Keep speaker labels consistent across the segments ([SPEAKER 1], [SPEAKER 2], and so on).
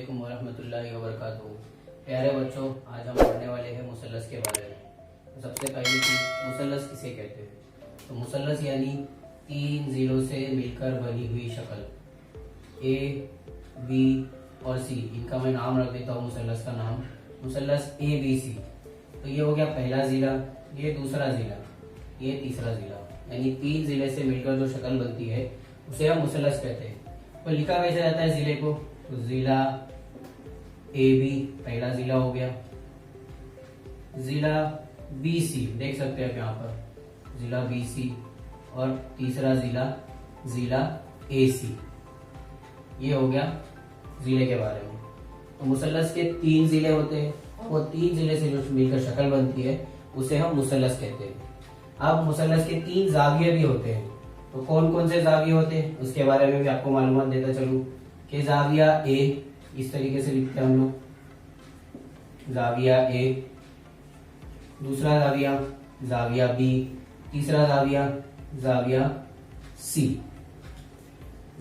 [SPEAKER 1] अस्सलामुअलैकुम वरहमतुल्लाहि वबरकातुहू। प्यारे बच्चों, आज हम पढ़ने वाले हैं मुसल्लस के बारे में। तो सबसे पहली चीज, मुसल्लस किसे कहते हैं? तो मुसल्लस यानी तीन जीरो से मिलकर बनी हुई शक्ल। ए, बी और सी, इनका मैं नाम रख देता हूँ मुसल्लस का नाम, मुसल्लस ए बी सी। तो ये हो गया पहला जिला, ये दूसरा जिला, ये तीसरा जिला, यानी तीन जिले से मिलकर जो शक्ल बनती है उसे हम मुसल्लस कहते हैं। तो लिखा कैसे जाता है जिले को? तो जिला ए बी पहला जिला हो गया, जिला बी सी देख सकते हैं आप यहाँ पर, जिला बी सी, और तीसरा जिला जिला ए सी। ये हो गया जिले के बारे में। तो मुसल्लस के तीन जिले होते हैं, वो तीन जिले से जो मिलकर शक्ल बनती है उसे हम मुसल्लस कहते हैं। अब मुसल्लस के तीन जाविये भी होते हैं। तो कौन कौन से जाविये होते हैं उसके बारे में भी आपको मालूमात देता चलूं कि जाविया ए, इस तरीके से लिखते हैं हम लोग, जाविया ए, दूसरा जाविया जाविया बी, तीसरा जाविया जाविया सी।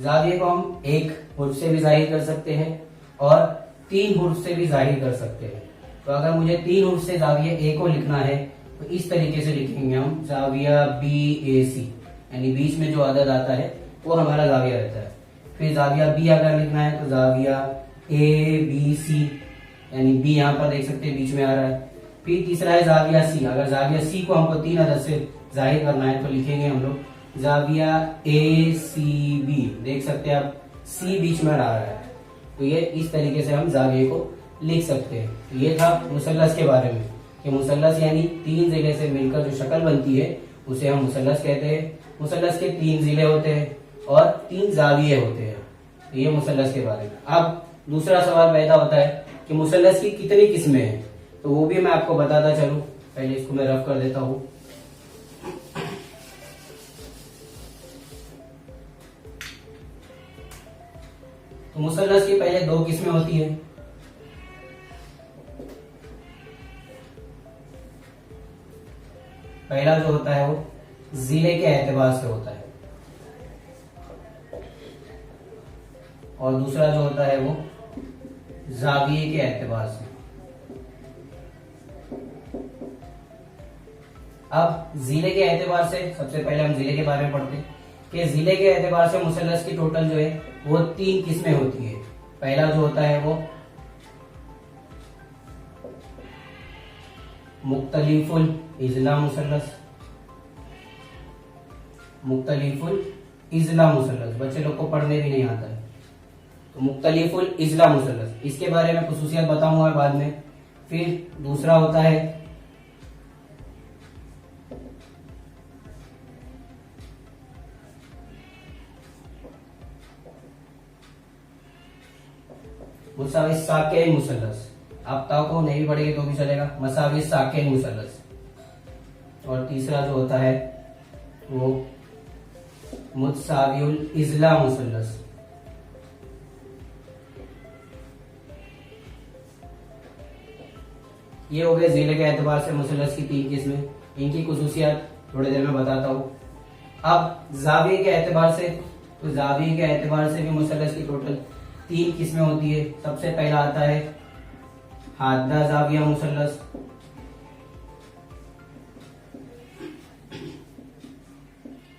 [SPEAKER 1] जाविये को हम एक हुर्फ से भी जाहिर कर सकते हैं और तीन हुर्फ से भी जाहिर कर सकते हैं। तो अगर मुझे तीन हुर्फ से जाविया ए को लिखना है तो इस तरीके से लिखेंगे हम, जाविया बी ए सी, यानी बीच में जो अदद आता है वो हमारा जाविया रहता है। फिर जाविया बी अगर लिखना है तो जाविया ए बी सी, यानी बी यहाँ पर देख सकते हैं बीच में आ रहा है। फिर तीसरा है जाविया सी, अगर जाविया सी को हमको तीन अदद से जाहिर करना है तो लिखेंगे हम लोग जाविया ए सी बी, देख सकते हैं आप सी बीच में आ रहा है। तो ये इस तरीके से हम जाविये को लिख सकते हैं। तो ये था मुसल्लस के बारे में कि मुसल्लस यानी तीन जिले से मिलकर जो शक्ल बनती है उसे हम मुसल्लस कहते हैं। मुसल्लस के तीन जिले होते हैं और तीन जाविये होते हैं। तो ये मुसल्लस के बारे में। अब दूसरा सवाल पैदा होता है कि मुसल्लस की कितनी किस्में हैं, तो वो भी मैं आपको बताता चलूं। पहले इसको मैं रफ कर देता हूं। तो मुसल्लस की पहले दो किस्में होती है। पहला जो होता है वो जिले के एतबार से होता है और दूसरा जो होता है वो जाविये के एतबार से। अब जिले के एतबार से सबसे पहले हम जिले के बारे में पढ़ते हैं कि जिले के एतबार से मुसल्लस की टोटल जो है वो तीन किस्में होती है। पहला जो होता है वो मुख्तलिफुल इजला मुसल्लस, मुख्तलिफुल इजला मुसल्लस, बच्चे लोग को पढ़ने भी नहीं आता है। तो मुख्तलिफुल इजला मुसल्लस, इसके बारे में खुसूसियत बताऊंगा बाद में। फिर दूसरा होता है मुसाविस साकेन मुसल्लस, आप ताऊ को नहीं पढ़ेंगे तो भी चलेगा, मसाविस साकेन मुसल्लस। और तीसरा जो होता है वो मुतसावियुल इजला मुसल्लस। ये हो गए जिले के एतबार से मुसल्लस की तीन किस्में। इनकी खुसूसियत थोड़ी देर में बताता हूं। अब जाविये के एतबार से, तो जाविये के एतबार से भी मुसल्लस की टोटल तीन किस्में होती है। सबसे पहला आता है हादा जाविया मुसल्लस,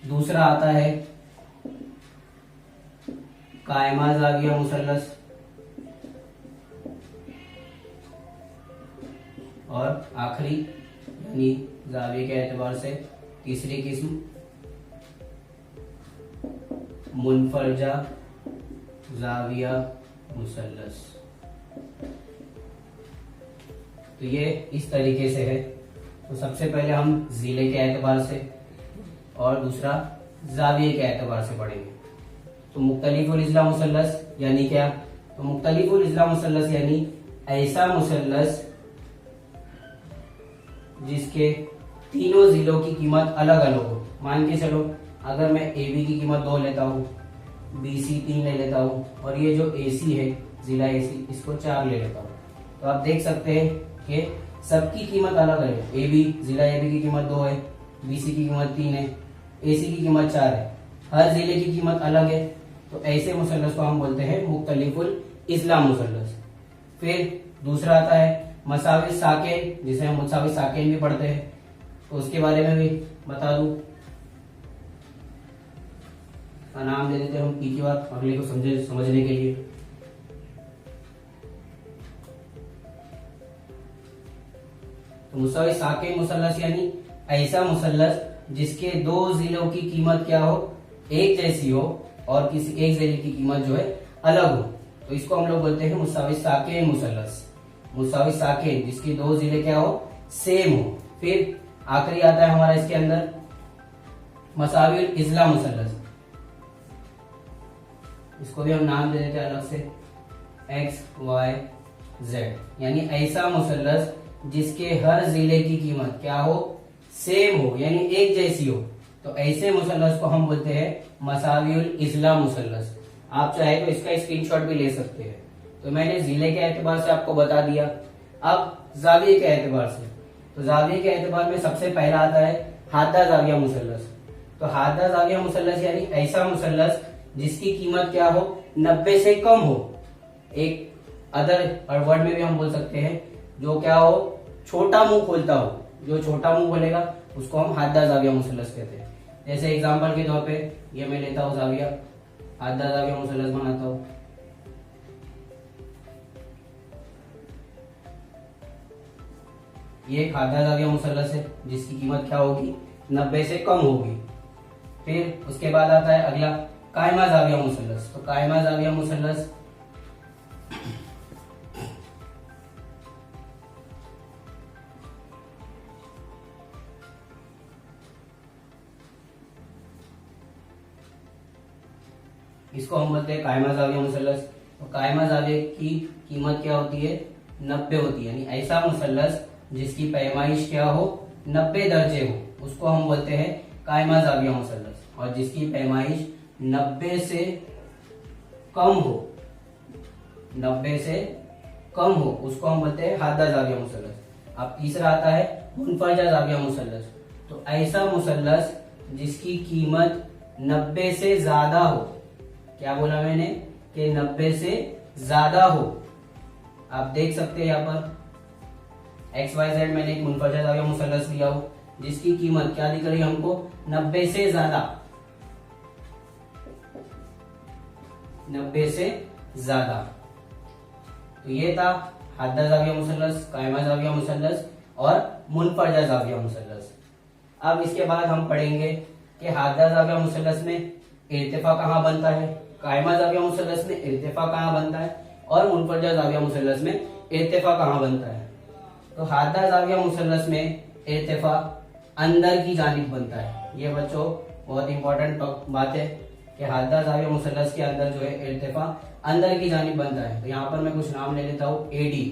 [SPEAKER 1] दूसरा आता है कायमा जाविया मुसल्लस, और आखिरी यानी जाविये के एतबार से तीसरी किस्म मुनफरजा जाविया मुसल्लस। तो ये इस तरीके से है। तो सबसे पहले हम जिले के एतबार से और दूसरा जाविये के एतबार से पढ़ेंगे। तो मुख्तलिफुल इजला मुसल्लस यानी क्या? तो मुख्तलिफुल इजला मुसल्लस यानी ऐसा मुसल्लस जिसके तीनों जिलों की कीमत अलग अलग हो। मान के चलो अगर मैं ए बी की कीमत 2 लेता हूँ, बी सी 3 ले लेता हूँ, और ये जो ए सी है जिला ए सी, इसको 4 ले लेता हूँ, तो आप देख सकते हैं कि सबकी कीमत अलग है। ए बी, जिला ए बी की कीमत 2 है, बी सी की कीमत 3 है, ए सी की कीमत 4 है। हर जिले की कीमत अलग है। तो ऐसे मुसल्लस को हम बोलते हैं मुख्तलिफुल इस्ला मुसल्लस। फिर दूसरा आता है मसावी साकिन, जिसे हम मसावी साकिन भी पढ़ते हैं, तो उसके बारे में भी बता दूं। का नाम दे देते हैं हम पी की बात अगले को समझने के लिए। तो मुसावी साकिन मुसल्लस यानी ऐसा मुसल्लस जिसके दो जिलों की कीमत क्या हो, एक जैसी हो, और किसी एक जिले की कीमत जो है अलग हो, तो इसको हम लोग बोलते हैं मुसावी साकिन मुसल्लस। मुसावी साकिन जिसकी दो जिले क्या हो, सेम हो। फिर आखिरी आता है हमारा इसके अंदर मसावी इस्ला मुसल्लस, इसको भी हम नाम दे देते हैं अलग से एक्स वाई जेड, यानी ऐसा मुसल्लस जिसके हर जिले की कीमत क्या हो, सेम हो, यानी एक जैसी हो, तो ऐसे मुसल्लस को हम बोलते हैं मसावियुल इस्ला मुसल्लस। आप चाहे तो इसका स्क्रीनशॉट भी ले सकते हैं। तो मैंने जिले के एतबार से आपको बता दिया। अब जाविये के एतबार से, तो जाविये के एतबार में सबसे पहला आता है हादा जाविया मुसल्लस। तो हादा जाविया मुसल्लस यानी ऐसा मुसल्लस जिसकी कीमत क्या हो, 90 से कम हो। एक अदर वर्ड में भी हम बोल सकते हैं जो क्या हो, छोटा मुंह खोलता हो, जो छोटा मुंह खोलेगा उसको हम हादा जाविया मुसल्लस कहते हैं। जैसे एग्जांपल के तौर पे ये मैं लेता हूँ जाविया, हादा जाविया मुसल्लस बनाता हूँ। ये एक हादा जाविया मुसल्लस है जिसकी कीमत क्या होगी, 90 से कम होगी। फिर उसके बाद आता है अगला कायमा जाविया मुसल्लस। तो कायमा जाविया मुसल्लस इसको हम बोलते हैं कायमा जाविया मुसल्लस। तो कायमा जाविया की कीमत क्या होती है, 90 होती है, यानी ऐसा मुसल्लस जिसकी पैमाइश क्या हो, 90 दर्जे हो, उसको हम बोलते हैं कायमा जाविया मुसल्लस। और जिसकी पैमाइश 90 से कम हो, 90 से कम हो, उसको हम बोलते हैं हादा जाविया मुसल्लस। अब तीसरा आता है मुनफरजा जाविया मुसल्लस। तो ऐसा मुसल्लस जिसकी कीमत 90 से ज्यादा हो, क्या बोला मैंने कि 90 से ज्यादा हो। आप देख सकते हैं यहाँ पर एक्स वाई जेड, मैंने एक मुनफरजा जाविया मुसल्लस लिया हो जिसकी कीमत क्या दिख रही है हमको, 90 से ज्यादा, 90 से ज्यादा। तो ये था हादा जाविया मुसल्लस, कायमा जाविया मुसल्लस और मुनफरजा जाविया मुसल्लस। अब इसके बाद हम पढ़ेंगे कि हादा जाविया मुसल्लस में इर्तिफा कहाँ बनता है, कायमा जाविया मुसल्लस में इर्तिफा कहाँ बनता है, और मुनफरजा जाविया मुसल्लस में इर्तिफा कहाँ बनता है। तो हादा जाविया मुसल्लस में इर्तिफा अंदर की जानिब बनता है। ये बच्चों बहुत इंपॉर्टेंट बात है कि हादा जाविया मुसल्लस के अंदर जो है इर्तिफा अंदर की जानिब बनता है। तो यहाँ पर मैं कुछ नाम ले लेता हूँ, एडी।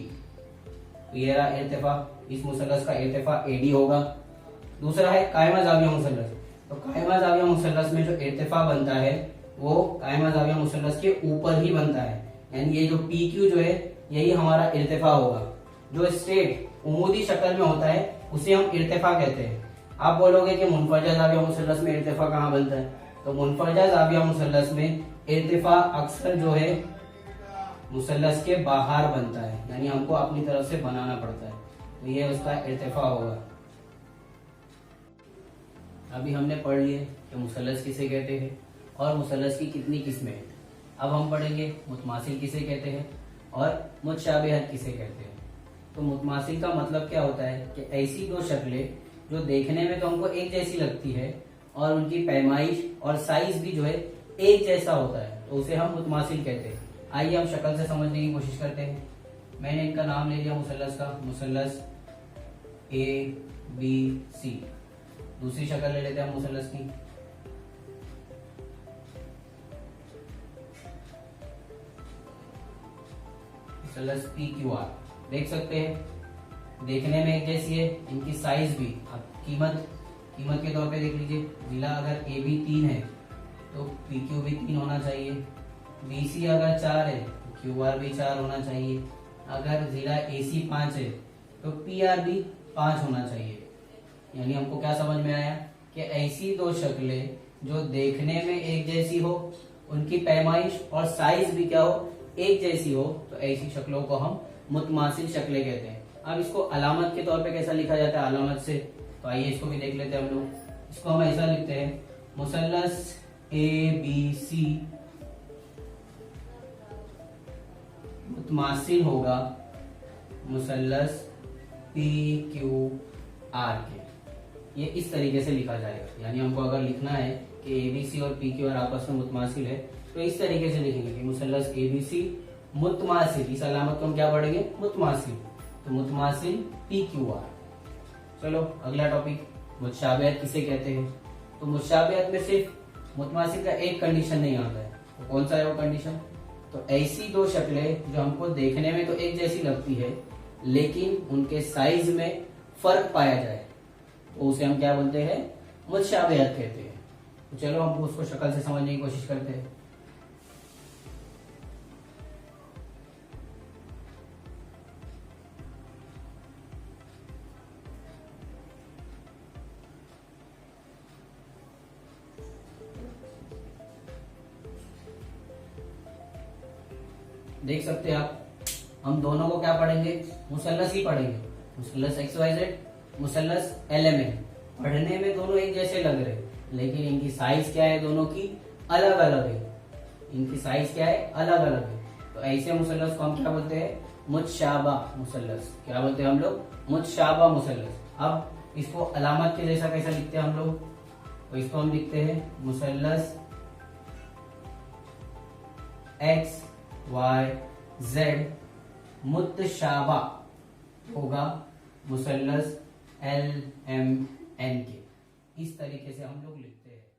[SPEAKER 1] तो ये रहा इर्तिफा, इस मुसल्लस का इर्तिफा एडी होगा। दूसरा है कायमा जाविया मुसल्लस। तो कायमा जाविया मुसल्लस में जो इर्तिफा बनता है वो कायमा जाविया मुसल्लस के ऊपर ही बनता है, यानी ये जो पी क्यू जो है यही हमारा इर्तिफा होगा। जो स्ट्रेट उमूदी शक्ल में होता है उसे हम इर्तिफा कहते हैं। आप बोलोगे कि मुनफरजा जाविया मुसल्लस में इर्तिफा कहाँ बनता है, तो मुनफरजा जाविया मुसल्लस में इर्तिफा अक्सर जो है मुसल्लस के बाहर बनता है, यानी हमको अपनी तरफ से बनाना पड़ता है, तो ये उसका इर्तिफा होगा। अभी हमने पढ़ लिए कि मुसल्लस किसे कहते हैं और मुसल्लस की कितनी किस्में हैं। अब हम पढ़ेंगे मुतमासिल किसे कहते हैं और मुतशाबिहत किसे कहते हैं। तो मुतमासिल का मतलब क्या होता है कि ऐसी दो शक्लें जो देखने में तो हमको एक जैसी लगती है और उनकी पैमाइश और साइज भी जो है एक जैसा होता है, तो उसे हम मुतमासिल कहते हैं। आइए हम शक्ल से समझने की कोशिश करते हैं। मैंने इनका नाम ले लिया मुसल्लस का, मुसल्लस ए बी सी। दूसरी शक्ल ले लेते हैं मुसल्लस की, मुसल्लस पी क्यू आर। देख सकते हैं देखने में एक जैसी है, इनकी साइज भी। अब कीमत के तौर पे देख लीजिए, जिला अगर ए बी 3 है तो पी क्यू भी 3 होना चाहिए, बी सी अगर 4 है तो क्यू आर भी 4 होना चाहिए, अगर जिला ए सी 5 है तो पी आर भी 5 होना चाहिए। यानी हमको क्या समझ में आया कि ऐसी दो शक्लें जो देखने में एक जैसी हो, उनकी पैमाइश और साइज भी क्या हो, एक जैसी हो तो ऐसी शक्लों को हम मुतमासिल शक्लें कहते हैं। अब इसको अलामत के तौर पे कैसा लिखा जाता है अलामत से, तो आइए इसको भी देख लेते हैं हम लोग। इसको हम ऐसा लिखते हैं, मुसल्लस ABC मुतमासिल होगा मुसल्लस PQR के। ये इस तरीके से लिखा जाएगा, यानी हमको अगर लिखना है कि ABC और PQR आपस में मुतमासिल है तो इस तरीके से लिखेंगे कि मुसल्लस ABC मुतमासिल, इस अलामत को हम क्या पढ़ेंगे मुतमासिल, तो मुतमासिल PQR। चलो अगला टॉपिक, मुतशाबिहत किसे कहते हैं। तो मुतशाबिहत में सिर्फ मुतमासिल का एक कंडीशन नहीं आता है, तो कौन सा है वो कंडीशन, तो ऐसी दो शक्लें जो हमको देखने में तो एक जैसी लगती है लेकिन उनके साइज में फर्क पाया जाए तो उसे हम क्या बोलते हैं, मुतशाबिहत कहते हैं। तो चलो हम उसको शक्ल से समझने की कोशिश करते हैं। देख सकते हैं आप, हम दोनों को क्या पढ़ेंगे, मुसल्लस ही पढ़ेंगे, मुसल्लस XYZ, मुसल्लस LMN। पढ़ने में दोनों एक जैसे लग रहे लेकिन इनकी साइज क्या है, दोनों की अलग अलग है, इनकी साइज क्या है, अलग अलग है। तो ऐसे मुसल्लस को हम क्या बोलते हैं, मुतशाबा मुसल्लस। क्या बोलते हैं हम लोग, मुतशाबा मुसल्लस। अब इसको अलामत के जैसा कैसा लिखते हैं हम लोग, तो इसको हम लिखते हैं मुसल्लस XYZ मुतशाबा होगा मुसल्लस LMN के। इस तरीके से हम लोग लिखते हैं।